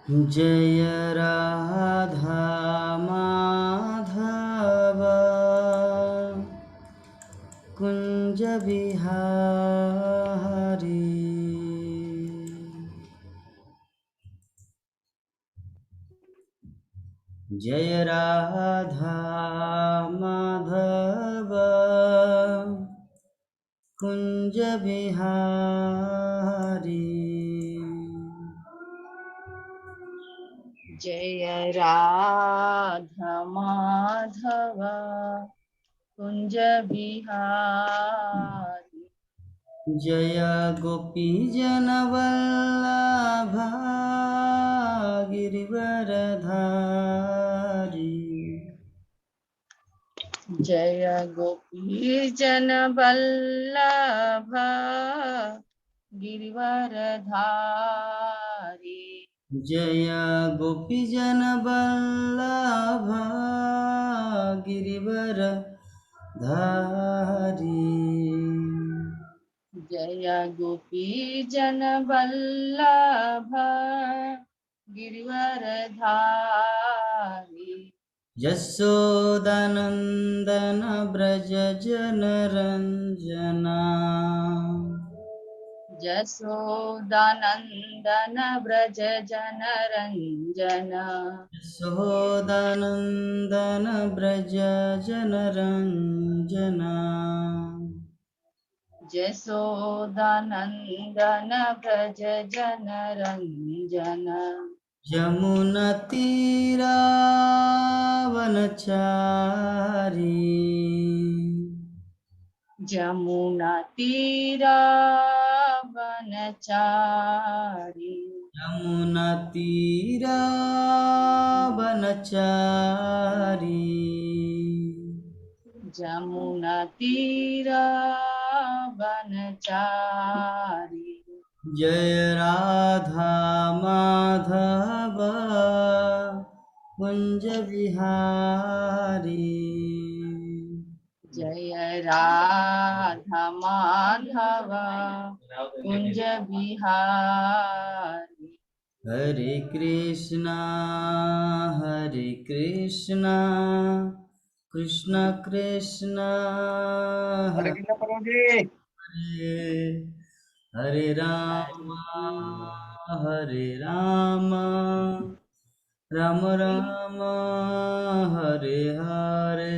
जय राधा माधव कुंज बिहारी। जय राधा माधव कुंज बिहारी। जय राधा माधव कुंज बिहारी। जय गोपी जनवल्लभ गिरिवरधारी। जय गोपी जन वल्लभ गिरिवरधारी। जय गोपी जनवल्लभ गिरिवरधारी। जय गोपी जन वल्लभ गिरिवरधारी। यशोदानन्दन व्रज जनरञ्जना। यशोदानन्दन व्रज जनरञ्जन। यशोदानन्दन व्रज जनरञ्जना। यशोदानन्दन व्रज जनरञ्जन। यमुनतीरावनचारी। यमुनातीरावनचारी। यमुनतीरावनचारी। यमुनातीरावनचारी। जय राधा माधव कुंज बिहारी। जय राधा माधव कुंज बिहारी। हरे कृष्णा कृष्ण कृष्ण हरे कृष्ण प्रभु जी। हरे हरे राम राम राम हरे हरे।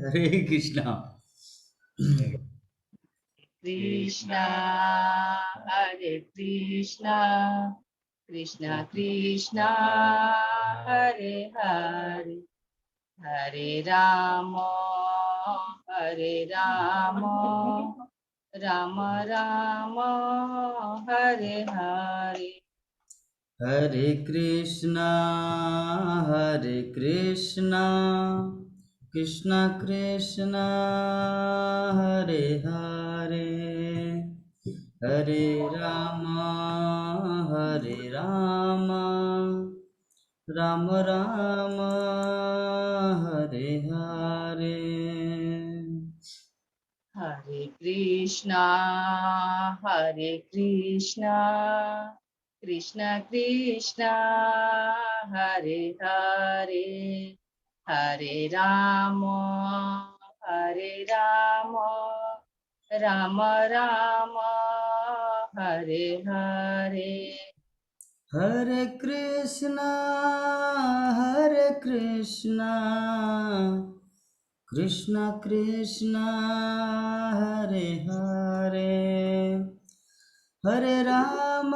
हरे कृष्णा। कृष्णा हरे कृष्णा कृष्णा कृष्णा हरे हरे। हरे राम राम राम हरे हरे। हरे कृष्णा कृष्ण कृष्ण हरे हरे। हरे राम राम राम हरे हरे। हरे कृष्णा कृष्ण कृष्ण हरे हरे। हरे राम राम राम हरे हरे। हरे कृष्णा कृष्ण कृष्ण हरे हरे। हरे राम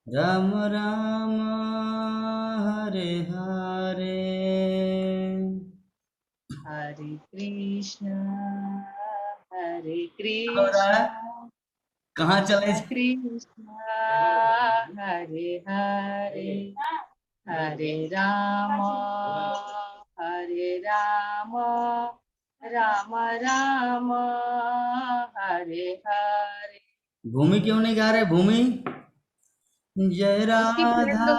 राम राम हरे हरे। हरे कृष्णा हो रहा है? कहाँ चले? कृष्ण कृष्ण हरे हरे। हरे राम राम राम हरे हरे। भूमि क्यों नहीं गा रहे? भूमि। जय उसकी प्लेट राधा लो।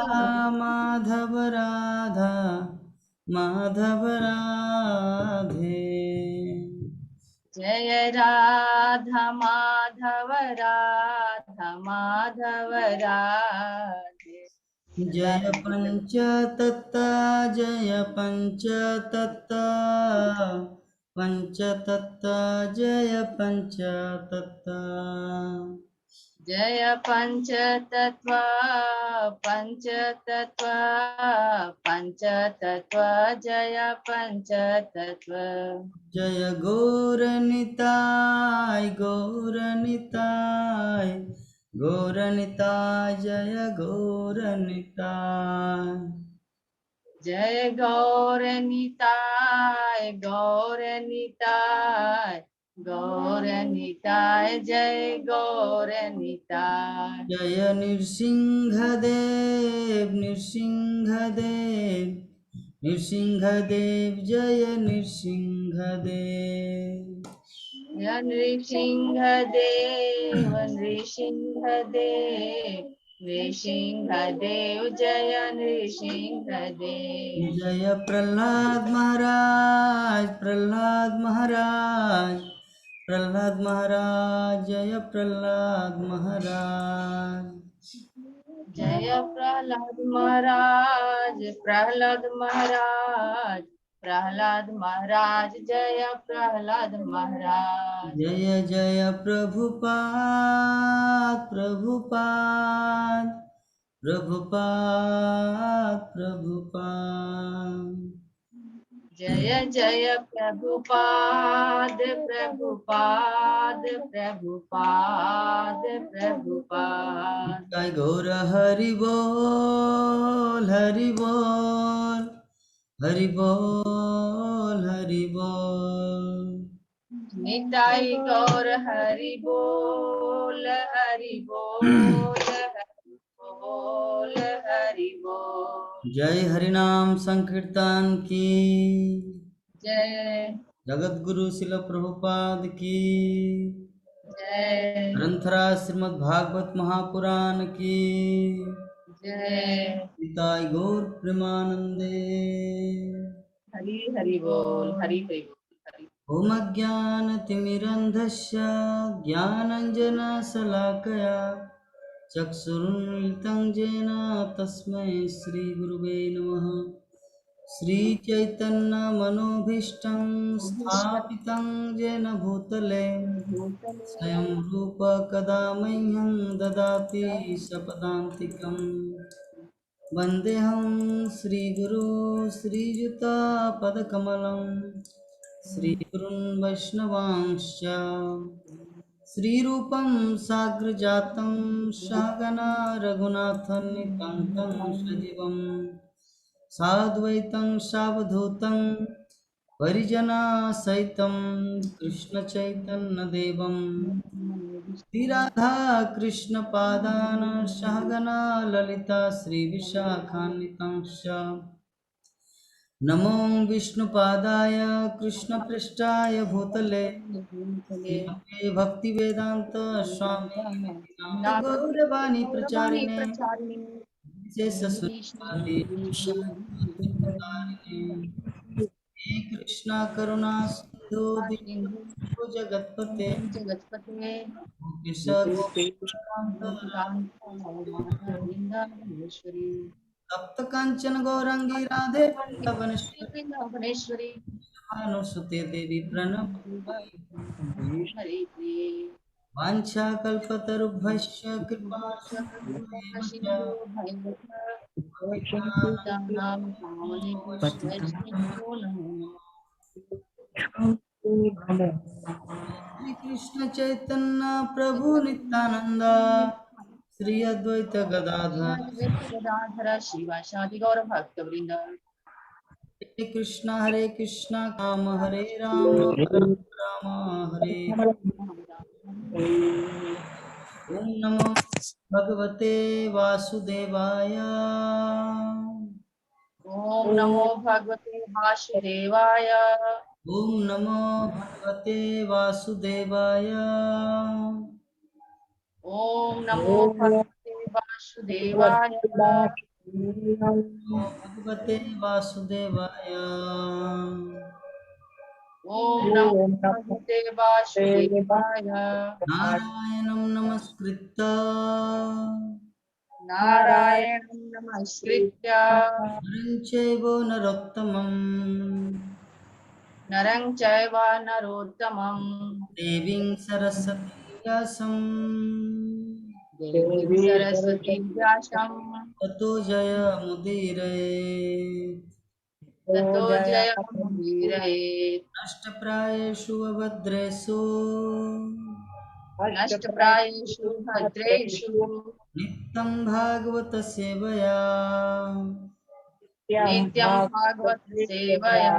माधव राधे। जय राधा माधव राधा माधव राधे। जय पंचतत्ता जय पंचतत्ता पंचतत्ता जय पंचतत्ता जय पंचतत्व पंचतत्व पंचतत्व जय पंचतत्व। जय गौरनिताय गौरनिताय गौरनिताय जय गौरनिताय जय गौरनिताय गौरनिताय गौरनिताय जय गौरनिताय। जय नृसिंहदेव नृसिंहदेव नृसिंहदेव जय नृसिंहदेव जय नृसिंहदेव नृसिंहदेव नृसिंहदेव जय नृसिंहदेव। जय प्रहलाद महाराज प्रहलाद महाराज प्रहलाद महाराज जय प्रहलाद महाराज जय प्रहलाद महाराज प्रहलाद महाराज प्रहलाद महाराज जय प्रहलाद महाराज। जय जय प्रभुपाद प्रभुपाद प्रभुपाद प्रभुपाद जय जय प्रभुपाद प्रभुपाद प्रभुपाद प्रभुपाद। जय गौर हरि बोल हरि बोल हरि बोल हरि बोल निताई गौर हरि बोल हरि बोल हरि बोल हरि बोल। जय हरिनाम संकीर्तन की जय जगत गुरु शिल प्रभुपाद की जय ग्रंथराज श्रीमद् भागवत महापुराण की जय। पिताई गौर प्रेमानंदे हरि हरि बोल हरि हरि बोल हरि। ओम ज्ञानतिमिरन्धस्य ज्ञानञ्जनशलाकया चक्षुरुन्मिलितं येन तस्मै श्रीगुरुवे नमः। श्रीचैतन्यमनोभीष्टं स्थापितं येन भूतले स्वयं रूप कदा मह्यं ददाति सपदान्तिकम्। वन्देऽहं श्रीगुरु श्रीयुतापदकमलं श्रीगुरुन् वैष्णवांश्च श्रीरूपं साग्रजातं सहगना रघुनाथान्वितं तं सजीवं साद्वैतं सावधूतं परिजनसहितं कृष्णचैतन्यदेवं श्रीराधा कृष्णपादान् सहगना ललिता श्रीविशाखान्वितांश्च नमो विष्णुपादाय कृष्णपृष्ठाय भूतले श्रीमते भक्तिवेदांत स्वामी गौरवाणी प्रचारिणे विशेष सुरभारती हे कृष्णा करुणा सिंधु दीनबंधु जगतपते जगतपते गोपीश गोपिकान्त वृंदावनेश्वरी तप्त कांचन गौरंगी राधे वृंदावनेश्वरी वृंदावनेश्वरी भानुसुते देवी प्रणव हरे प्रिय। वाञ्छाकल्पतरुभ्यश्च कृपा सिंधु भगवतानां वैष्णवो नमो श्री कृष्ण चैतन्य प्रभु नित्यानंद श्री अद्वैत गदाधर गदाधर शिवासादि गौर भक्त वृंद। हरे कृष्णा काम हरे राम राम राम हरे ओम नमो भगवते वासुदेवाय ओम नमो भगवते वासुदेवाय ओम नमो भगवते वासुदेवाय ओम नमो भगवते वासुदेवाय भगवते वासुदेवाय ओम नमो भगवते वासुदेवाय। नारायणं नमस्कृत्य नारायणं नमस्कृत्य नरं चैव नरोत्तमं नरं चैव नरोत्तमं देवीं सरस्वतीं व्यासं देवीं सरस्वतीं व्यासं ततो जयमुदीरयेत्। ततो जयमुदीरयेत्। नष्टप्रायेषु अभद्रेषु नष्टप्रायेषु भद्रेषु नित्यं भागवत सेवया नित्यं भागवत सेवया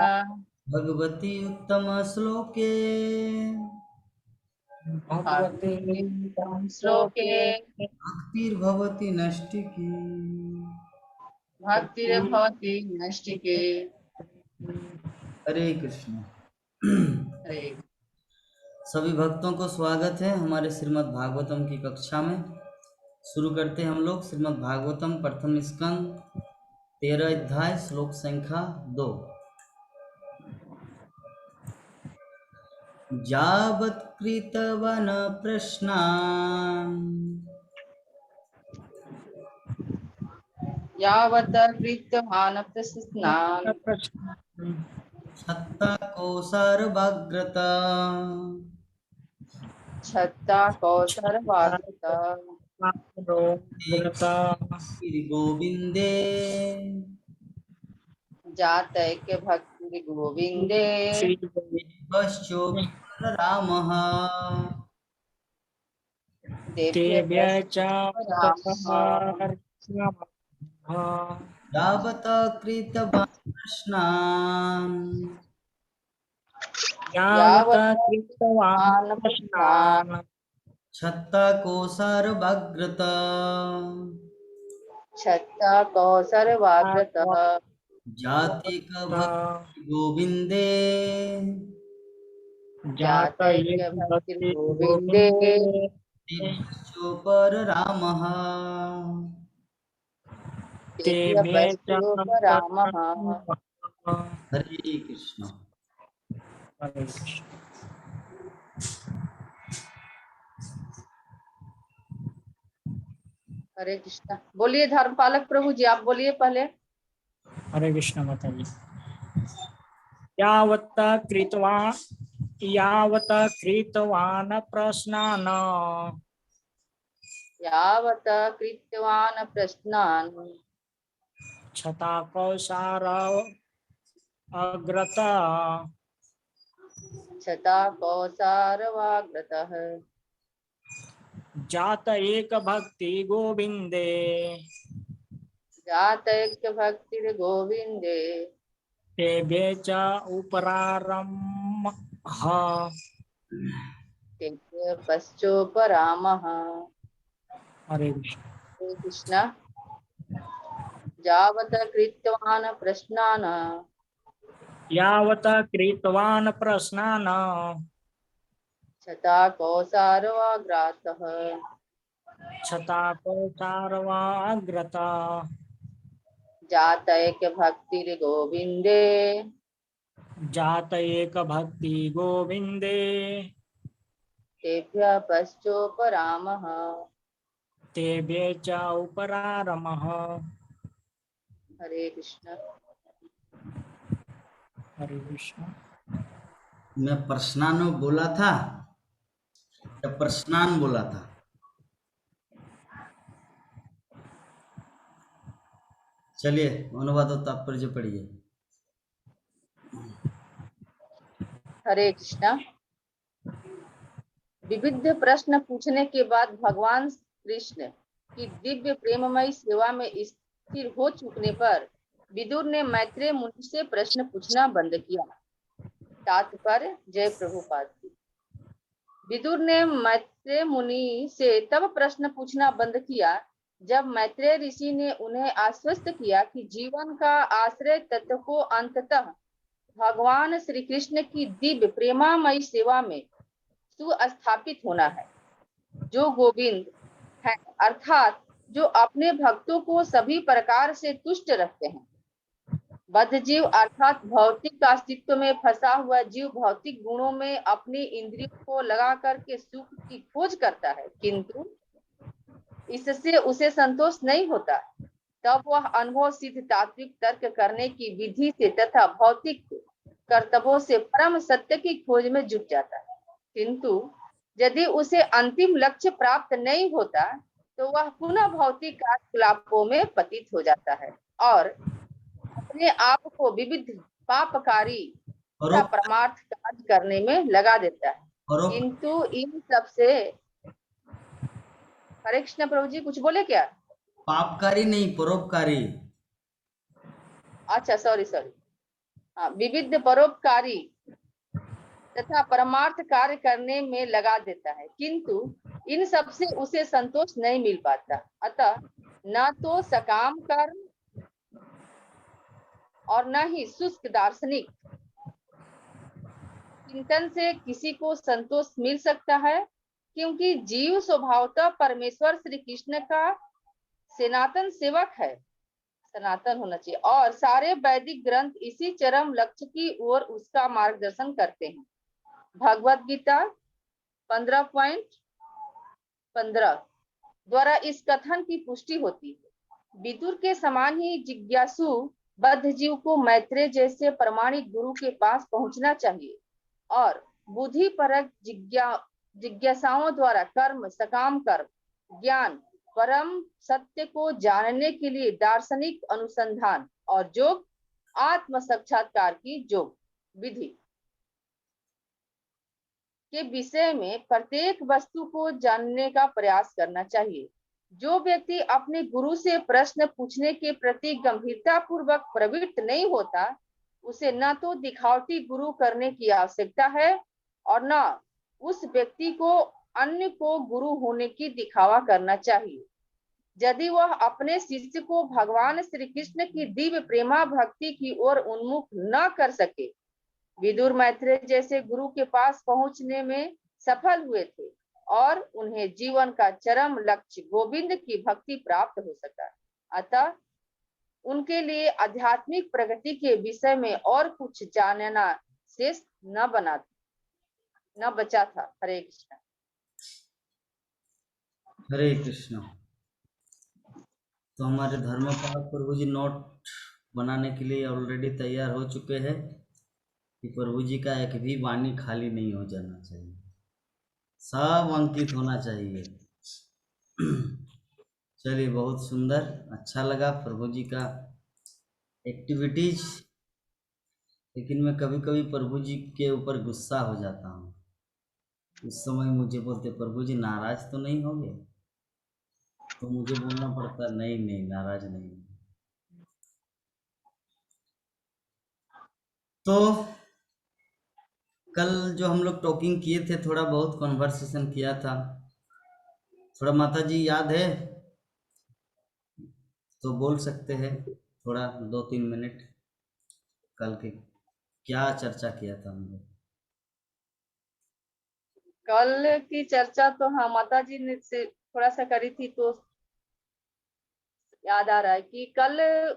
भगवती उत्तमश्लोके भगवते श्लोके भक्तिर्भवति नष्टिकी। भक्तिर्भवति नैष्टिके। हरे कृष्ण। हरे सभी भक्तों को स्वागत है हमारे श्रीमद् भागवतम की कक्षा में। शुरू करते हैं हम लोग श्रीमद् भागवतम प्रथम स्कंद 13 अध्याय श्लोक संख्या 2। यावत् कृतवन प्रश्नान् यावत् कृतवान् प्रश्नान् छत्ता कौसारवाग्रता छत्ता कौसरवाग्रता गोविंदे जातैक्य भक्ति गोविंदे पश्चोत्तर रामः देव्य रामः। यावत् कृतवान् प्रश्नान् यावत् कृतवान् प्रश्नान् छत्ता कौसारवाग्रता छत्ता कौसरवाग्रतः जाते क भक्ति गोविंदे जातैक्य भक्ति गोविंदे दिव्योपर रामः। देव्य पश्योप रामः। हरे कृष्ण। हरे कृष्णा। बोलिए धर्मपालक प्रभु जी, आप बोलिए पहले। हरे कृष्ण माता जी। यावत् कृतवान् प्रश्नान् यावत् कृतवान् प्रश्नान् छता कौसार अग्रत छता कौसारवाग्रतः जात एक भक्ति गोविंदे जातैक्य भक्ति गोविंदे तेभ्य च उपरारम्भ तेभ्य पश्चोप रामः। हरे कृष्ण। हरे कृष्णा। यावत् कृतवान् प्रश्नान् यावत् कृतवान् प्रश्नान् छता कौसारवाग्रतः छता कौसारवाग्रत जातैक्य भक्ति गोविंदे जात एक भक्ति गोविंदे तेभ्य पश्चोप रामः। तेभ्य च उपरारमः। हरे कृष्ण। हरे कृष्ण। मैं प्रश्नान बोला था या प्रश्नान बोला था? चलिए अनुवाद और तात्पर्य पढ़िए। हरे कृष्णा। विविध प्रश्न पूछने के बाद भगवान कृष्ण की दिव्य प्रेममयी सेवा में स्थिर हो चुकने पर विदुर ने मैत्रेय मुनि से प्रश्न पूछना बंद किया। तात्पर्य जय प्रभुपाद की। विदुर ने मैत्रेय मुनि से तब प्रश्न पूछना बंद किया जब मैत्रेय ऋषि ने उन्हें आश्वस्त किया कि जीवन का आश्रय तत्व को अंततः भगवान श्री कृष्ण की दिव्य प्रेमामयी सेवा में सुस्थापित होना है, जो गोविंद है, अर्थात जो अपने भक्तों को सभी प्रकार से तुष्ट रखते हैं। बद्ध जीव अर्थात भौतिक अस्तित्व में फंसा हुआ जीव भौतिक गुणों में अपनी इंद्रियों को लगा करके सुख की खोज करता है, किंतु इससे उसे संतोष नहीं होता। तब वह अनुभव सिद्ध तात्विक तर्क करने की विधि से तथा भौतिक कर्तव्यों से परम सत्य की खोज में जुट जाता है, किंतु यदि उसे अंतिम लक्ष्य प्राप्त नहीं होता तो वह पुनः भौतिक कार्यकलापों में पतित हो जाता है और अपने आप को विविध पापकारी तथा परोप परमार्थ कार्य करने में लगा देता है। परोप किंतु इन सबसे, हरे कृष्ण प्रभु जी कुछ बोले क्या? पापकारी नहीं, परोपकारी। अच्छा सॉरी, हाँ, विविध परोपकारी तथा परमार्थ कार्य करने में लगा देता है, किंतु इन सब से उसे संतोष नहीं मिल पाता। अतः न तो सकाम कर्म और न ही शुष्क दार्शनिक चिंतन से किसी को संतोष मिल सकता है, क्योंकि जीव स्वभावतः परमेश्वर श्री कृष्ण का सनातन सेवक है, सनातन होना चाहिए, और सारे वैदिक ग्रंथ इसी चरम लक्ष्य की ओर उसका मार्गदर्शन करते हैं। भगवत गीता 15.15 द्वारा इस कथन की पुष्टि होती है। विदुर के समान ही जिज्ञासु बद्ध जीव को मैत्रेय जैसे प्रमाणिक गुरु के पास पहुंचना चाहिए और बुद्धि परक जिज्ञासाओं द्वारा कर्म, सकाम कर्म, ज्ञान, परम सत्य को जानने के लिए दार्शनिक अनुसंधान और योग, आत्म साक्षात्कार की योग विधि के विषय में प्रत्येक वस्तु को जानने का प्रयास करना चाहिए। जो व्यक्ति अपने गुरु से प्रश्न पूछने के प्रति गंभीरता पूर्वक प्रवृत्त नहीं होता, उसे न तो दिखावटी गुरु करने की आवश्यकता है और न उस व्यक्ति को अन्य को गुरु होने की दिखावा करना चाहिए। यदि वह अपने शिष्य को भगवान श्री कृष्ण की दिव्य प्रेमा भक्ति की ओर उन्मुख न कर सके, विदुर मैत्रेय जैसे गुरु के पास पहुंचने में सफल हुए थे और उन्हें जीवन का चरम लक्ष्य गोविंद की भक्ति प्राप्त हो सका। अतः उनके लिए आध्यात्मिक प्रगति के विषय में और कुछ जानना शेष न बचा था। हरे कृष्ण। हरे कृष्ण। तो हमारे धर्मपाल प्रभु जी नोट बनाने के लिए ऑलरेडी तैयार हो चुके हैं कि प्रभु जी का एक भी वाणी खाली नहीं हो जाना चाहिए, सब अंकित होना चाहिए। चलिए, बहुत सुंदर, अच्छा लगा प्रभु जी का एक्टिविटीज। लेकिन मैं कभी कभी प्रभु जी के ऊपर गुस्सा हो जाता हूँ। उस समय मुझे बोलते, प्रभु जी नाराज तो नहीं होंगे? तो मुझे बोलना पड़ता, नहीं नहीं, नाराज नहीं। तो कल जो हम लोग टॉकिंग किए थे, थोड़ा बहुत कॉन्वर्सेशन किया था, थोड़ा माता जी याद है तो बोल सकते हैं, थोड़ा 2-3 मिनट। कल के क्या चर्चा किया था हम लोग? कल की चर्चा तो हाँ माता जी ने से थोड़ा सा करी थी, तो याद आ रहा है कि कल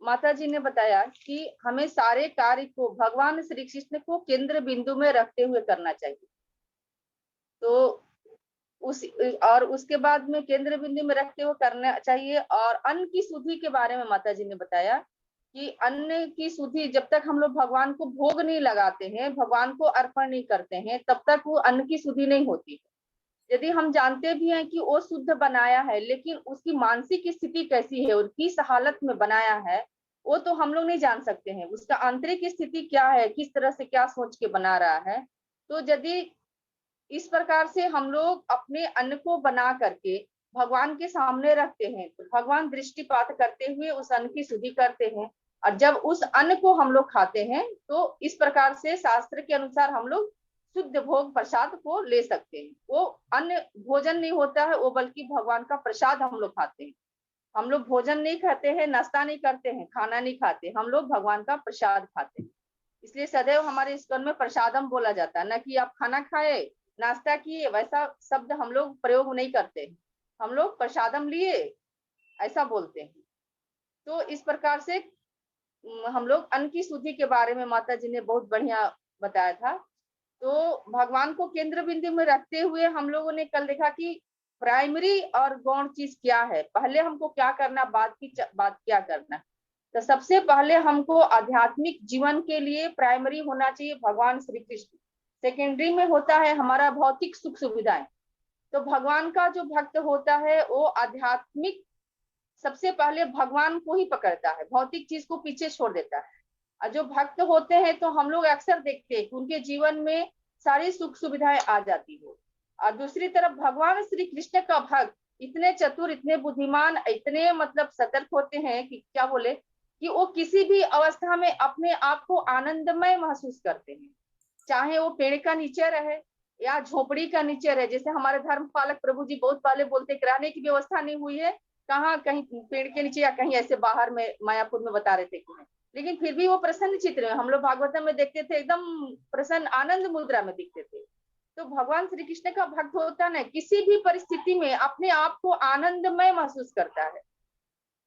माता जी ने बताया कि हमें सारे कार्य को भगवान श्री कृष्ण को केंद्र बिंदु में रखते हुए करना चाहिए। तो और उसके बाद में केंद्र बिंदु में रखते हुए करना चाहिए। और अन्न की शुद्धि के बारे में माता जी ने बताया कि अन्न की शुद्धि, जब तक हम लोग भगवान को भोग नहीं लगाते हैं, भगवान को अर्पण नहीं करते हैं, तब तक वो अन्न की शुद्धि नहीं होती। यदि हम जानते भी हैं कि वो शुद्ध बनाया है, लेकिन उसकी मानसिक स्थिति कैसी है और किस हालत में बनाया है, वो तो हम लोग नहीं जान सकते हैं। उसका आंतरिक स्थिति क्या है, किस तरह से क्या सोच के बना रहा है। तो यदि इस प्रकार से हम लोग अपने अन्न को बना करके भगवान के सामने रखते हैं, तो भगवान दृष्टिपात करते हुए उस अन्न की शुद्धि करते हैं। और जब उस अन्न को हम लोग खाते हैं, तो इस प्रकार से शास्त्र के अनुसार हम लोग शुद्ध भोग प्रसाद को ले सकते हैं। वो अन्न भोजन नहीं होता है, वो बल्कि भगवान का प्रसाद हम लोग खाते हैं। हम लोग भोजन नहीं खाते हैं, नाश्ता नहीं करते हैं, खाना नहीं खाते, हम लोग भगवान का प्रसाद खाते हैं। इसलिए सदैव हमारे स्कूल में प्रसादम बोला जाता है, न कि आप खाना खाए, नाश्ता किए, वैसा शब्द हम लोग प्रयोग नहीं करते। हम लोग प्रसादम लिए ऐसा बोलते हैं। तो इस प्रकार से हम लोग अन्न की शुद्धि के बारे में माता जी ने बहुत बढ़िया बताया था। तो भगवान को केंद्र बिंदु में रखते हुए हम लोगों ने कल देखा कि प्राइमरी और गौण चीज क्या है, पहले हमको क्या करना, बात क्या करना। तो सबसे पहले हमको आध्यात्मिक जीवन के लिए प्राइमरी होना चाहिए भगवान श्री कृष्ण। सेकेंडरी में होता है हमारा भौतिक सुख सुविधाएं। तो भगवान का जो भक्त होता है वो आध्यात्मिक सबसे पहले भगवान को ही पकड़ता है, भौतिक चीज को पीछे छोड़ देता है। और जो भक्त होते हैं तो हम लोग अक्सर देखते हैं कि उनके जीवन में सारी सुख सुविधाएं आ जाती हो। और दूसरी तरफ भगवान श्री कृष्ण का भक्त इतने चतुर, इतने बुद्धिमान, इतने मतलब सतर्क होते हैं कि क्या बोले कि वो किसी भी अवस्था में अपने आप को आनंदमय महसूस करते हैं, चाहे वो पेड़ का नीचे रहे या झोपड़ी का नीचे रहे। जैसे हमारे धर्म पालक प्रभु जी बहुत पहले बोलते रहने की व्यवस्था नहीं हुई है, कहाँ कहीं पेड़ के नीचे या कहीं ऐसे बाहर में मायापुर में बता रहे थे कि लेकिन फिर भी वो प्रसन्न चित्र में हम लोग भागवतम में देखते थे, एकदम प्रसन्न आनंद मुद्रा में दिखते थे। तो भगवान श्री कृष्ण का भक्त होता है किसी भी परिस्थिति में अपने आप को आनंदमय महसूस करता है।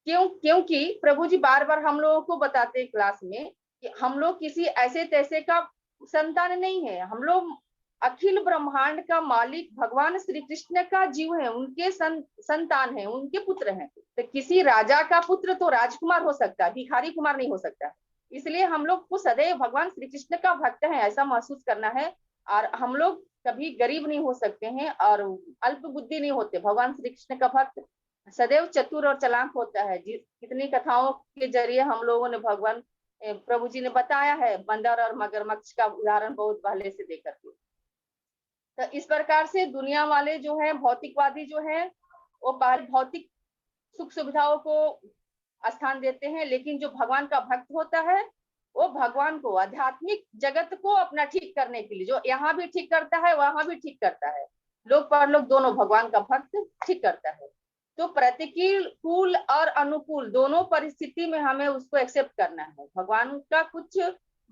क्योंकि प्रभु जी बार बार हम लोगों को बताते हैं क्लास में कि हम लोग किसी ऐसे तैसे का संतान नहीं है, हम लोग अखिल ब्रह्मांड का मालिक भगवान श्री कृष्ण का जीव है, उनके संतान है, उनके पुत्र हैं। तो किसी राजा का पुत्र तो राजकुमार हो सकता है, भिखारी कुमार नहीं हो सकता। इसलिए हम लोग को सदैव भगवान श्री कृष्ण का भक्त है ऐसा महसूस करना है। और हम लोग कभी गरीब नहीं हो सकते हैं और अल्प बुद्धि नहीं होते। भगवान श्री कृष्ण का भक्त सदैव चतुर और चालाक होता है। कितनी कथाओं के जरिए हम लोगों ने भगवान प्रभु जी ने बताया है, बंदर और मगरमच्छ का उदाहरण बहुत पहले से देकर के। तो इस प्रकार से दुनिया वाले जो है, भौतिकवादी जो है, वो भौतिक सुख सुविधाओं को स्थान देते हैं, लेकिन जो भगवान का भक्त होता है वो भगवान को, आध्यात्मिक जगत को अपना ठीक करने के लिए, जो यहाँ भी ठीक करता है वहां भी ठीक करता है, लोक परलोक दोनों भगवान का भक्त ठीक करता है। तो प्रतिकूल और अनुकूल दोनों परिस्थिति में हमें उसको एक्सेप्ट करना है। भगवान का कुछ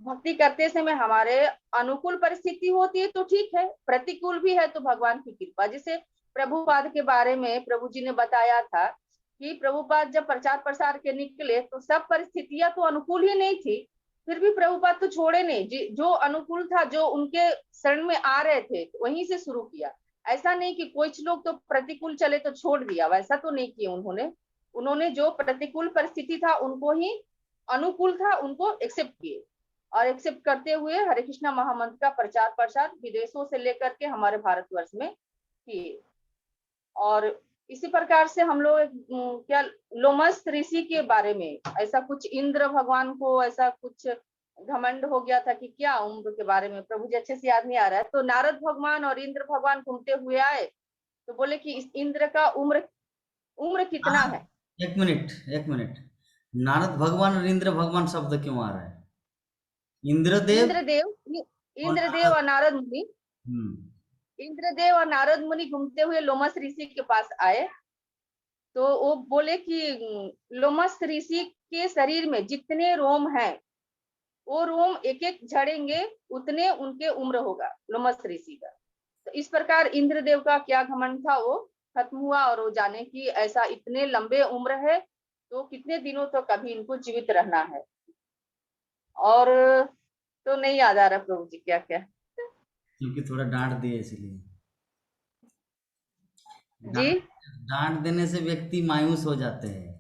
भक्ति करते समय हमारे अनुकूल परिस्थिति होती है तो ठीक है, प्रतिकूल भी है तो भगवान की कृपा। जैसे प्रभुपाद के बारे में प्रभु जी ने बताया था कि प्रभुपाद जब प्रचार प्रसार के निकले तो सब परिस्थितियां तो अनुकूल ही नहीं थी, फिर भी प्रभुपाद तो छोड़े नहीं, जो अनुकूल था, जो उनके शरण में आ रहे थे वहीं से शुरू किया। ऐसा नहीं कि कुछ लोग तो प्रतिकूल चले तो छोड़ दिया, वैसा तो नहीं किया उन्होंने जो प्रतिकूल परिस्थिति था उनको ही, अनुकूल था उनको एक्सेप्ट किए और एक्सेप्ट करते हुए हरे कृष्णा महामंत्र का प्रचार प्रसार विदेशों से लेकर के हमारे भारतवर्ष में किए। और इसी प्रकार से हम लोग क्या लोमस ऋषि के बारे में ऐसा कुछ, इंद्र भगवान को ऐसा कुछ घमंड हो गया था कि क्या उम्र के बारे में प्रभु जी अच्छे से याद नहीं आ रहा है। तो नारद भगवान और इंद्र भगवान घूमते हुए आए तो बोले कि इस इंद्र का उम्र कितना है। एक मिनट, नारद भगवान और इंद्र भगवान शब्द क्यों आ रहा है? इंद्रदेव और नारद मुनि, इंद्रदेव और नारद मुनि घूमते हुए लोमस ऋषि के पास आए तो वो बोले कि लोमस ऋषि के शरीर में जितने रोम हैं वो रोम एक एक झड़ेंगे उतने उनके उम्र होगा लोमस ऋषि का। तो इस प्रकार इंद्रदेव का क्या घमंड था वो खत्म हुआ और वो जाने कि ऐसा इतने लंबे उम्र है तो कितने दिनों तो कभी इनको जीवित रहना है। और तो नहीं याद आ रहा प्रभु जी क्या क्या, क्योंकि थोड़ा डांट दिए इसलिए। जी डांट देने से व्यक्ति मायूस हो जाते हैं।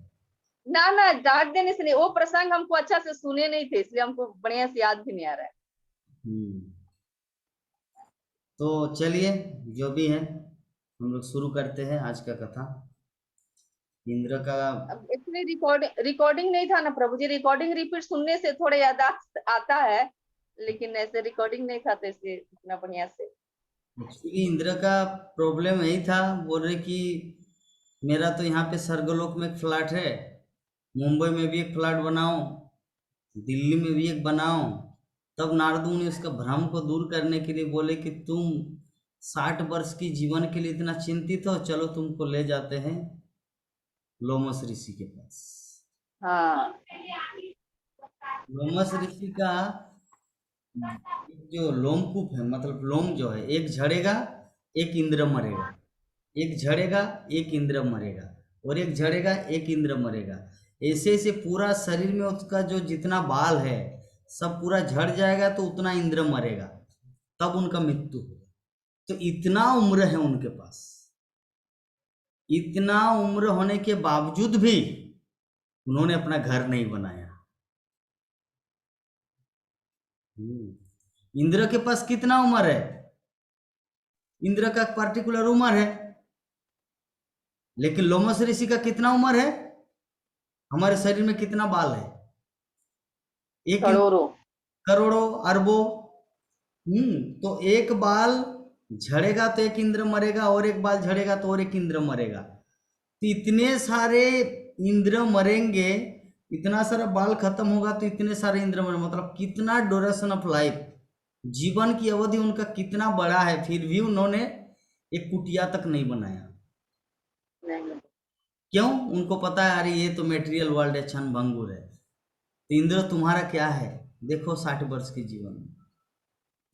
ना डांट देने से नहीं, वो प्रसंग हमको अच्छा से सुने नहीं थे इसलिए हमको बढ़िया से याद भी नहीं आ रहा है। तो चलिए जो भी है हम लोग शुरू करते हैं आज का कथा। इंद्र का एक्चुअली रिकॉर्डिंग नहीं था ना प्रभु जी, रिकॉर्डिंग रिपीट सुनने से थोड़ा याद आता है, लेकिन ऐसे रिकॉर्डिंग नहीं था तो इसलिए इतना बढ़िया से। एक्चुअली इंद्र का प्रॉब्लम यही था, बोल रहे कि मेरा तो यहाँ पे स्वर्गलोक में एक फ्लैट है, मुंबई में भी एक फ्लैट बनाओ, दिल्ली में भी एक बनाओ। तब नारद मुनि उसका भ्रम को दूर करने के लिए बोले कि तुम 60 वर्ष की जीवन के लिए इतना चिंतित हो, चलो तुमको ले जाते हैं लोमस ऋषि के पास। हाँ, लोमस ऋषि का जो लोमकूप है, मतलब लोम जो है, एक झड़ेगा एक इंद्र मरेगा, एक झड़ेगा एक इंद्र मरेगा, और एक झड़ेगा एक इंद्र मरेगा। ऐसे ऐसे पूरा शरीर में उसका जो जितना बाल है सब पूरा झड़ जाएगा तो उतना इंद्र मरेगा, तब उनका मृत्यु होगा। तो इतना उम्र है उनके पास, इतना उम्र होने के बावजूद भी उन्होंने अपना घर नहीं बनाया। इंद्र के पास कितना उम्र है? इंद्र का पर्टिकुलर उम्र है, लेकिन लोमस ऋषि का कितना उम्र है? हमारे शरीर में कितना बाल है? एक करोड़ों। करोड़ों अरबों। तो एक बाल झड़ेगा तो एक इंद्र मरेगा, और एक बाल झड़ेगा तो और एक इंद्र मरेगा। तो इतने सारे इंद्र मरेंगे, इतना सारा बाल खत्म होगा तो इतने सारे इंद्र मरेंगे। मतलब कितना ड्यूरेशन ऑफ लाइफ, जीवन की अवधि उनका कितना बड़ा है, फिर भी उन्होंने एक कुटिया तक नहीं बनाया। नहीं। क्यों? उनको पता है अरे ये तो मेटेरियल वर्ल्ड है, क्षण भंगुर है। तो इंद्र तुम्हारा क्या है? देखो 60 वर्ष के जीवन में।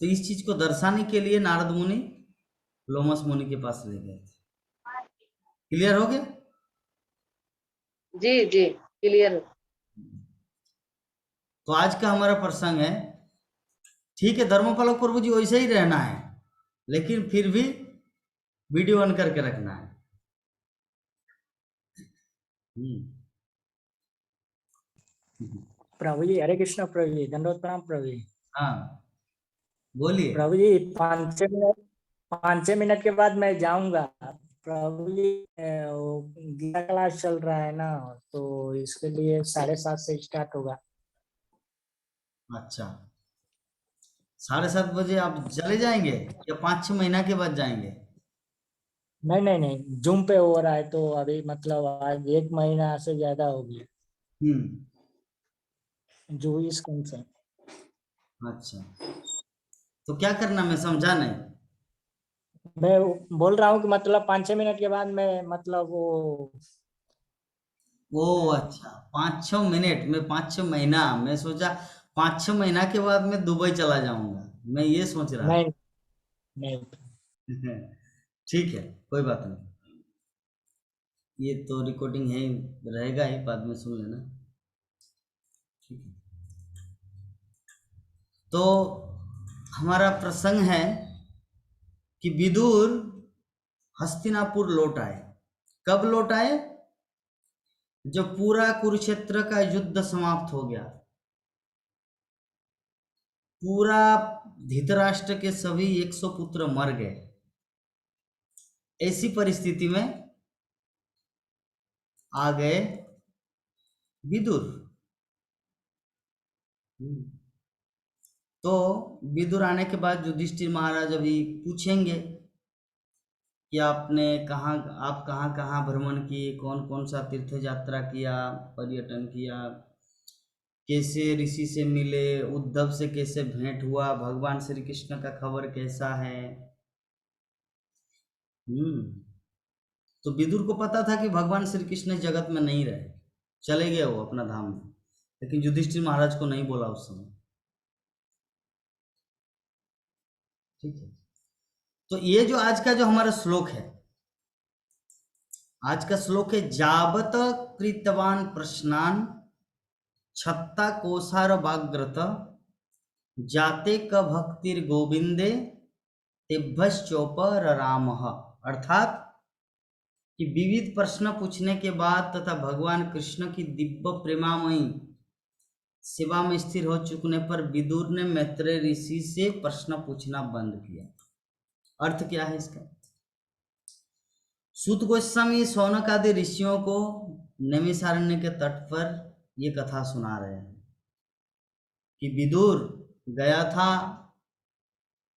तो इस चीज को दर्शाने के लिए नारद मुनि लोमस मुनि के पास ले गए थे। क्लियर हो गया? जी जी क्लियर। तो आज का हमारा प्रसंग है, ठीक है धर्मपालक प्रभु जी वैसे ही रहना है, लेकिन फिर भी वीडियो ऑन करके रखना है। प्रभु जी हरे कृष्ण। प्रभु जी दंडवत प्रणाम। प्रभु जी हाँ बोलिए। प्रभु जी 5-6 मिनट के बाद मैं जाऊंगा। प्रभु जी वो गीता क्लास चल रहा है ना, तो इसके लिए 7:30 से स्टार्ट होगा। अच्छा 7:30 बजे आप चले जाएंगे या 5-6 महीना के बाद जाएंगे? नहीं नहीं नहीं, जूम पे हो रहा है, तो अभी मतलब आज 1 महीना से ज्यादा हो गया जो इस से। अच्छा तो क्या करना, मैं समझा नहीं। मैं बोल रहा हूँ कि मतलब 5-6 मिनट के बाद मैं मतलब वो अच्छा 5-6 मिनट में 5-6 महीना, मैं सोचा 5-6 महीना के बाद मैं दुबई चला जाऊंगा, मैं ये सोच रहा नहीं नहीं। था। ठीक है कोई बात नहीं, ये तो रिकॉर्डिंग है रहेगा ही, बाद में सुन लेना। ठीक है तो हमारा प्रसंग है कि विदुर हस्तिनापुर लौट आए। कब लौट आए? जब पूरा कुरुक्षेत्र का युद्ध समाप्त हो गया, पूरा धृतराष्ट्र के सभी 100 पुत्र मर गए। ऐसी परिस्थिति में आ गए विदुर। तो विदुर आने के बाद युधिष्ठिर महाराज अभी पूछेंगे कि आप कहाँ कहाँ भ्रमण किए, कौन कौन सा तीर्थ यात्रा किया, पर्यटन किया, कैसे ऋषि से मिले, उद्धव से कैसे भेंट हुआ, भगवान श्री कृष्ण का खबर कैसा है। तो विदुर को पता था कि भगवान श्री कृष्ण इस जगत में नहीं रहे, चले गए वो अपना धाम में, लेकिन युधिष्ठिर महाराज को नहीं बोला उस समय। ठीक है तो ये जो आज का जो हमारा श्लोक है, आज का श्लोक है जावत कृतवान प्रश्नान छत्ता कोसार वाग्रत जाते क भक्तिर गोविंदे तेभ्यश्चोपर रामः। अर्थात कि विविध प्रश्न पूछने के बाद तथा भगवान कृष्ण की दिव्य प्रेमामयी सेवा में स्थिर हो चुकने पर विदुर ने मैत्रेय ऋषि से प्रश्न पूछना बंद किया। अर्थ क्या है इसका? सूत गोस्वामी शौनक आदि ऋषियों को नैमिषारण्य के तट पर ये कथा सुना रहे हैं कि विदुर गया था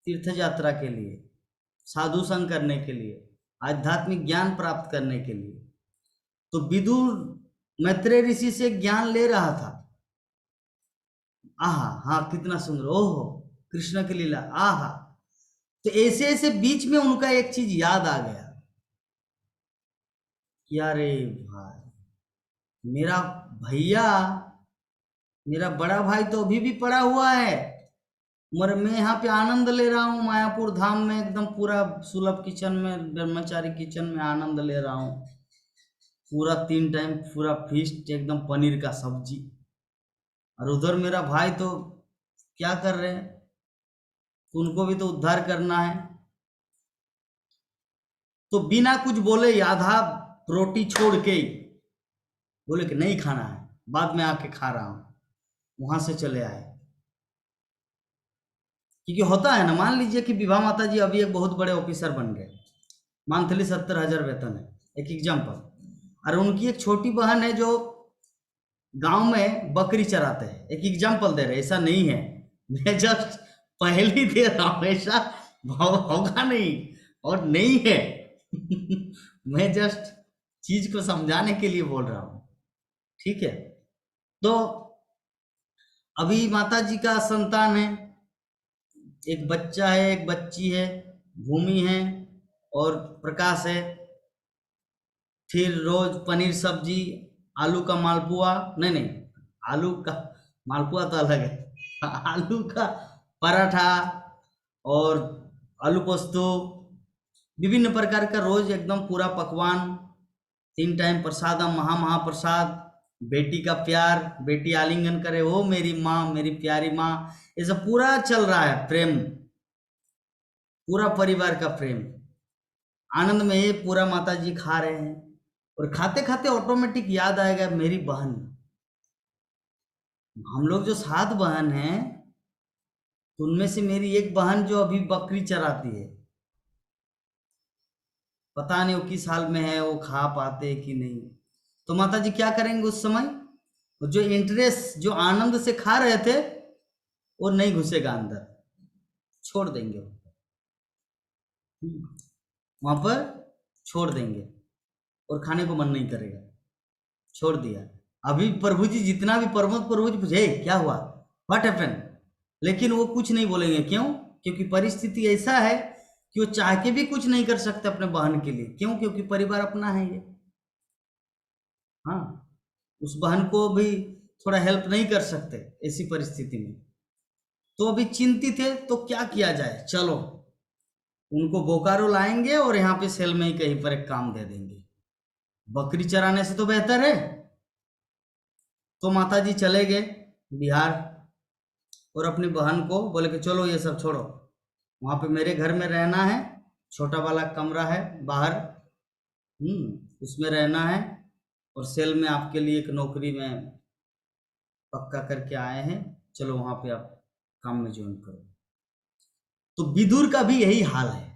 तीर्थ यात्रा के लिए, साधु संग करने के लिए, आध्यात्मिक ज्ञान प्राप्त करने के लिए। तो विदुर मैत्रेय ऋषि से ज्ञान ले रहा था। आहा हाँ कितना सुंदर, ओहो कृष्ण की लीला, आहा। तो ऐसे ऐसे बीच में उनका एक चीज याद आ गया कि अरे भाई मेरा भैया, मेरा बड़ा भाई तो अभी भी पड़ा हुआ है, मगर मैं यहाँ पे आनंद ले रहा हूँ मायापुर धाम में, एकदम पूरा सुलभ किचन में, ब्रह्मचारी किचन में आनंद ले रहा हूँ। पूरा 3 टाइम पूरा फीस्ट एकदम पनीर का सब्जी। और उधर मेरा भाई तो क्या कर रहे हैं, तो उनको भी तो उद्धार करना है। तो बिना कुछ बोले आधा रोटी छोड़ के ही बोले कि नहीं खाना है, बाद में आके खा रहा हूं। वहां से चले आए। क्योंकि होता है ना, मान लीजिए कि विभा माता जी अभी एक बहुत बड़े ऑफिसर बन गए, मंथली 70,000 वेतन है, एक एग्जाम्पल। और उनकी एक छोटी बहन है जो गांव में बकरी चराते हैं, एक एग्जाम्पल दे रहे, ऐसा नहीं है, मैं जस्ट पहली दे रहा हूं, ऐसा होगा नहीं और नहीं है। मैं जस्ट चीज को समझाने के लिए बोल रहा हूं, ठीक है। तो अभी माता जी का संतान है, एक बच्चा है, एक बच्ची है, भूमि है और प्रकाश है। फिर रोज पनीर सब्जी, आलू का मालपुआ, नहीं, आलू का मालपुआ तो अलग है, आलू का पराठा और आलू पोस्तो, विभिन्न प्रकार का रोज एकदम पूरा पकवान, 3 टाइम प्रसादम, महाप्रसाद, बेटी का प्यार, बेटी आलिंगन करे, ओ मेरी माँ, मेरी प्यारी माँ, ये सब पूरा चल रहा है, प्रेम, पूरा परिवार का प्रेम, आनंद में ये पूरा माता जी खा रहे हैं। और खाते खाते ऑटोमेटिक याद आएगा मेरी बहन, हम लोग जो 7 बहन हैं, तो उनमें से मेरी एक बहन जो अभी बकरी चराती है, पता नहीं वो किस हाल में है, वो खा पाते कि नहीं। तो माता जी क्या करेंगे उस समय, जो इंटरेस्ट, जो आनंद से खा रहे थे, वो नहीं घुसेगा अंदर, छोड़ देंगे, वहां पर छोड़ देंगे और खाने को मन नहीं करेगा, छोड़ दिया। अभी प्रभु जी जितना भी प्रमोद प्रभु जी पूछे क्या हुआ, व्हाट हैपेंड, लेकिन वो कुछ नहीं बोलेंगे। क्यों? क्योंकि परिस्थिति ऐसा है कि वो चाह के भी कुछ नहीं कर सकते अपने बहन के लिए। क्यों? क्योंकि परिवार अपना है ये। हाँ, उस बहन को भी थोड़ा हेल्प नहीं कर सकते ऐसी परिस्थिति में। तो अभी चिंतित है, तो क्या किया जाए, चलो उनको बोकारो लाएंगे और यहाँ पे सेल में ही कहीं पर एक काम दे देंगे, बकरी चराने से तो बेहतर है। तो माता जी चले गए बिहार और अपनी बहन को बोले कि चलो ये सब छोड़ो, वहां पे मेरे घर में रहना है, छोटा वाला कमरा है बाहर, उसमें रहना है, और सेल में आपके लिए एक नौकरी में पक्का करके आए हैं, चलो वहां पे आप काम में ज्वाइन करो। तो विदुर का भी यही हाल है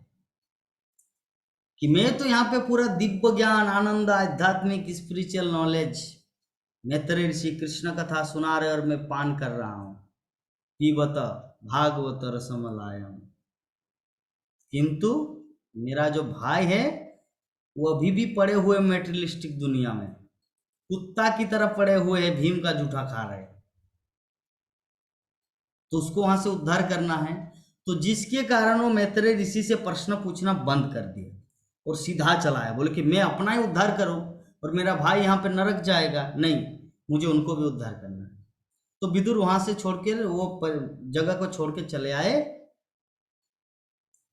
कि मैं तो यहाँ पे पूरा दिव्य ज्ञान, आनंद, आध्यात्मिक स्पिरिचुअल नॉलेज, मैत्रेय ऋषि कृष्ण कथा सुना रहे और मैं पान कर रहा हूं, पीबत भागवत रसमलायम। किंतु मेरा जो भाई है वो अभी भी पड़े हुए मेटेरियलिस्टिक दुनिया में, कुत्ता की तरह पड़े हुए हैं, भीम का जूठा खा रहे हैं। तो उसको वहां से उद्धार करना है। तो जिसके कारण वो मैत्रेय ऋषि से प्रश्न पूछना बंद कर दिया और सीधा चला है, बोले कि मैं अपना ही उद्धार करूं और मेरा भाई यहाँ पे नरक जाएगा, नहीं, मुझे उनको भी उद्धार करना है। तो विदुर वहां से छोड़ के वो जगह को छोड़ के चले आए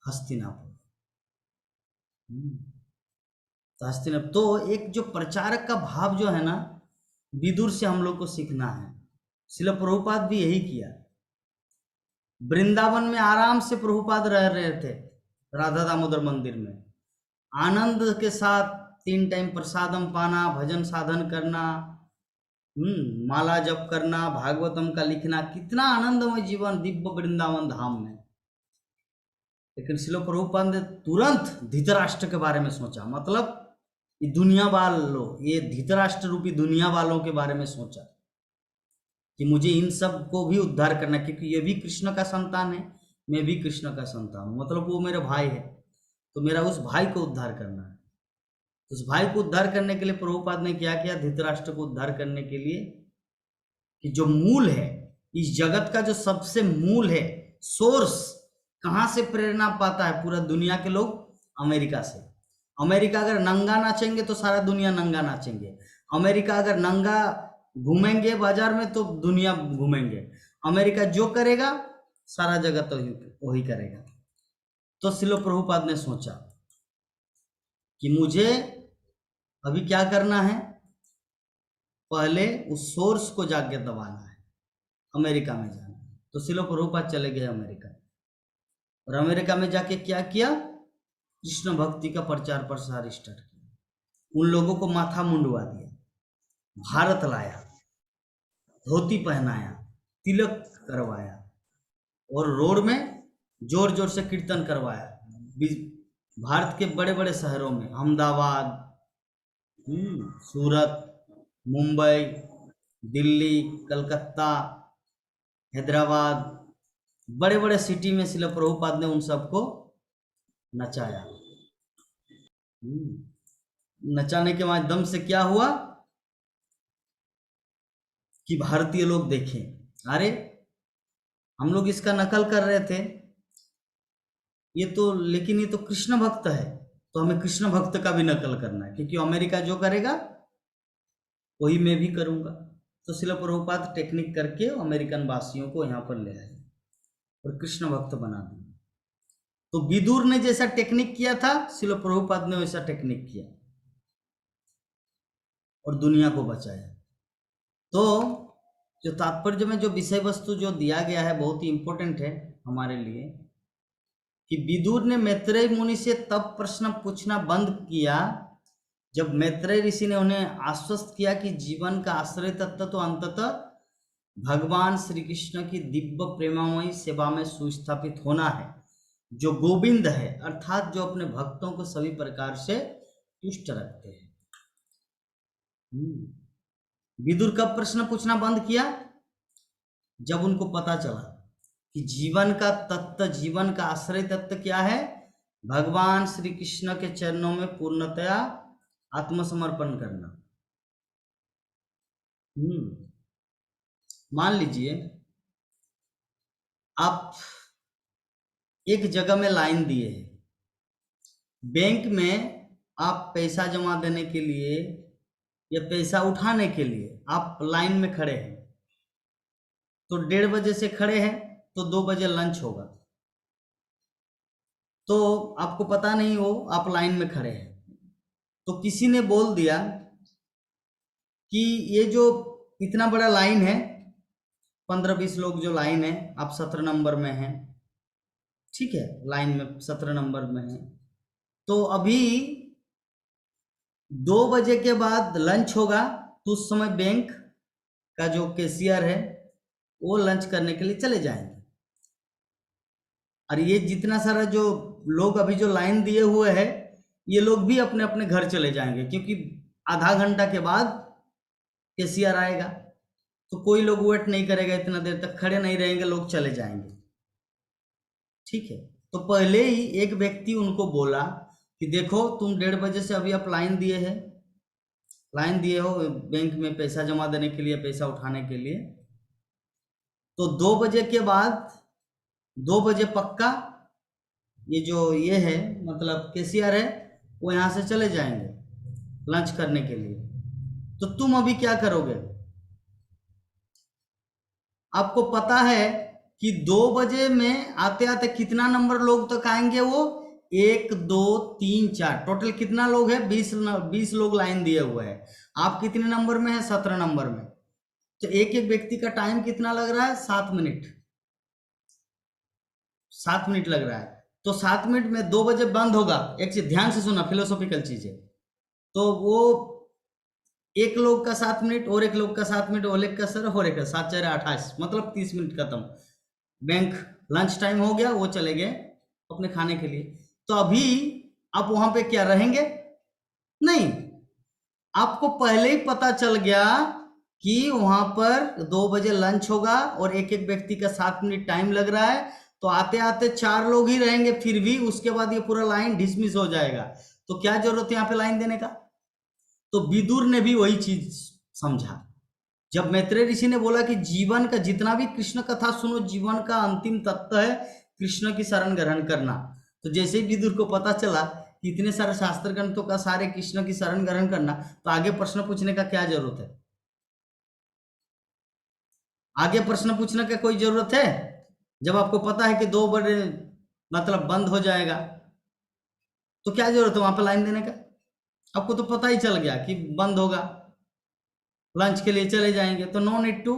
हस्तिनापुर। हस्तिनापुर तो एक जो प्रचारक का भाव जो है ना, विदुर से हम लोग को सीखना है। श्रील प्रभुपाद भी यही किया। वृंदावन में आराम से प्रभुपाद रह रहे थे, राधा दामोदर मंदिर में, आनंद के साथ 3 टाइम प्रसादम पाना, भजन साधन करना, माला जप करना, भागवतम का लिखना, कितना आनंदमय जीवन दिव्य वृंदावन धाम में। लेकिन श्रील प्रभुपाद ने तुरंत धृतराष्ट्र के बारे में सोचा, मतलब ये दुनिया वालों, ये धृतराष्ट्र रूपी दुनिया वालों के बारे में सोचा कि मुझे इन सब को भी उद्धार करना, क्योंकि ये भी कृष्ण का संतान है, मैं भी कृष्ण का संतान हूँ, मतलब वो मेरा भाई है, तो मेरा उस भाई को उद्धार करना है। उस भाई को उद्धार करने के लिए प्रभुपाद ने क्या किया, धृतराष्ट्र को उद्धार करने के लिए, कि जो मूल है इस जगत का, जो सबसे मूल है, सोर्स, कहाँ से प्रेरणा पाता है पूरा दुनिया के लोग, अमेरिका से। अमेरिका अगर नंगा नाचेंगे तो सारा दुनिया नंगा नाचेंगे, अमेरिका अगर नंगा घूमेंगे बाजार में तो दुनिया घूमेंगे, अमेरिका जो करेगा सारा जगत तो वही करेगा। तो श्रील प्रभुपाद ने सोचा कि मुझे अभी क्या करना है, पहले उस सोर्स को जाके दबाना है, अमेरिका में जाना है। तो श्रील प्रभुपाद चले गए अमेरिका, और अमेरिका में जाके क्या किया, कृष्ण भक्ति का प्रचार प्रसार स्टार्ट किया, उन लोगों को माथा मुंडवा दिया, भारत लाया, धोती पहनाया, तिलक करवाया, और रोड में जोर जोर से कीर्तन करवाया। भारत के बड़े बड़े शहरों में, अहमदाबाद, सूरत, मुंबई, दिल्ली, कलकत्ता, हैदराबाद, बड़े बड़े सिटी में श्रील प्रभुपाद ने उन सबको नचाया। नचाने के माध्यम से क्या हुआ कि भारतीय लोग देखें, अरे हम लोग इसका नकल कर रहे थे, ये तो, लेकिन ये तो कृष्ण भक्त है, तो हमें कृष्ण भक्त का भी नकल करना है, क्योंकि अमेरिका जो करेगा वही मैं भी करूंगा। तो श्रील प्रभुपाद टेक्निक करके अमेरिकन वासियों को यहाँ पर ले आए और कृष्ण भक्त बना दिए। तो विदुर ने जैसा टेक्निक किया था, श्रील प्रभुपाद ने वैसा टेक्निक किया और दुनिया को बचाया। तो जो तात्पर्य में जो विषय वस्तु जो दिया गया है बहुत ही इंपॉर्टेंट है हमारे लिए, कि विदुर ने मैत्रेय मुनि से तब प्रश्न पूछना बंद किया जब मैत्रेय ऋषि ने उन्हें आश्वस्त किया कि जीवन का आश्रय तत्व तो अंततः भगवान श्री कृष्ण की दिव्य प्रेममयी सेवा में सुस्थापित होना है, जो गोविंद है, अर्थात जो अपने भक्तों को सभी प्रकार से तुष्ट रखते हैं। विदुर कब प्रश्न पूछना बंद किया, जब उनको पता चला कि जीवन का तत्व, जीवन का आश्रय तत्व क्या है, भगवान श्री कृष्ण के चरणों में पूर्णतया आत्मसमर्पण करना। मान लीजिए आप एक जगह में लाइन दिए हैं, बैंक में आप पैसा जमा देने के लिए या पैसा उठाने के लिए आप लाइन में खड़े हैं, तो 1:30 बजे से खड़े हैं तो 2 बजे लंच होगा, तो आपको पता नहीं हो, आप लाइन में खड़े हैं, तो किसी ने बोल दिया कि ये जो इतना बड़ा लाइन है, 15-20 लोग जो लाइन है, आप 17 नंबर में हैं, ठीक है, लाइन में 17 नंबर में है, तो अभी 2 बजे के बाद लंच होगा, तो उस समय बैंक का जो कैशियर है वो लंच करने के लिए चले जाएंगे, और ये जितना सारा जो लोग अभी जो लाइन दिए हुए हैं, ये लोग भी अपने अपने घर चले जाएंगे, क्योंकि आधा घंटा के बाद कैशियर आएगा, तो कोई लोग वेट नहीं करेगा, इतना देर तक खड़े नहीं रहेंगे, लोग चले जाएंगे, ठीक है। तो पहले ही एक व्यक्ति उनको बोला कि देखो तुम 1:30 बजे से अभी आप लाइन दिए हो बैंक में पैसा जमा देने के लिए, पैसा उठाने के लिए, तो 2 बजे के बाद 2 बजे पक्का ये जो ये है मतलब कैशियर है वो यहाँ से चले जाएंगे लंच करने के लिए, तो तुम अभी क्या करोगे। आपको पता है कि 2 बजे में आते आते कितना नंबर लोग तक आएंगे, वो 1 2 3 4 टोटल कितना लोग है, 20 लोग लाइन दिए हुए हैं, आप कितने नंबर में है, 17 नंबर में, तो एक एक व्यक्ति का टाइम कितना लग रहा है, 7 मिनट, 7 मिनट लग रहा है। तो 7 मिनट में 2 बजे बंद होगा, एक चीज ध्यान से सुना, फिलोसॉफिकल चीज है, तो वो एक लोग का 7 मिनट और एक लोग का 7 मिनट, और एक का सर और एक का 7 4 28, मतलब 30 मिनट खत्म, बैंक लंच टाइम हो गया, वो चले गए अपने खाने के लिए। तो अभी आप वहां पे क्या रहेंगे, नहीं, आपको पहले ही पता चल गया कि वहां पर 2 बजे लंच होगा और एक एक व्यक्ति का 7 मिनट टाइम लग रहा है, तो आते आते 4 लोग ही रहेंगे, फिर भी उसके बाद ये पूरा लाइन डिसमिस हो जाएगा, तो क्या जरूरत है यहाँ पे लाइन देने का। तो विदुर ने भी वही चीज समझा, जब मैत्रेय ऋषि ने बोला कि जीवन का जितना भी कृष्ण कथा सुनो, जीवन का अंतिम तत्व है कृष्ण की शरण ग्रहण करना, तो जैसे ही विदुर को पता चला कि इतने सारे शास्त्र ग्रंथों का सारे कृष्ण की शरण ग्रहण करना, तो आगे प्रश्न पूछने का क्या जरूरत है, आगे प्रश्न पूछने का कोई जरूरत है, जब आपको पता है कि 2 बजे मतलब बंद हो जाएगा, तो क्या जरूरत है वहां पर लाइन देने का। आपको तो पता ही चल गया कि बंद होगा, लंच के लिए चले जाएंगे, तो नो नीड टू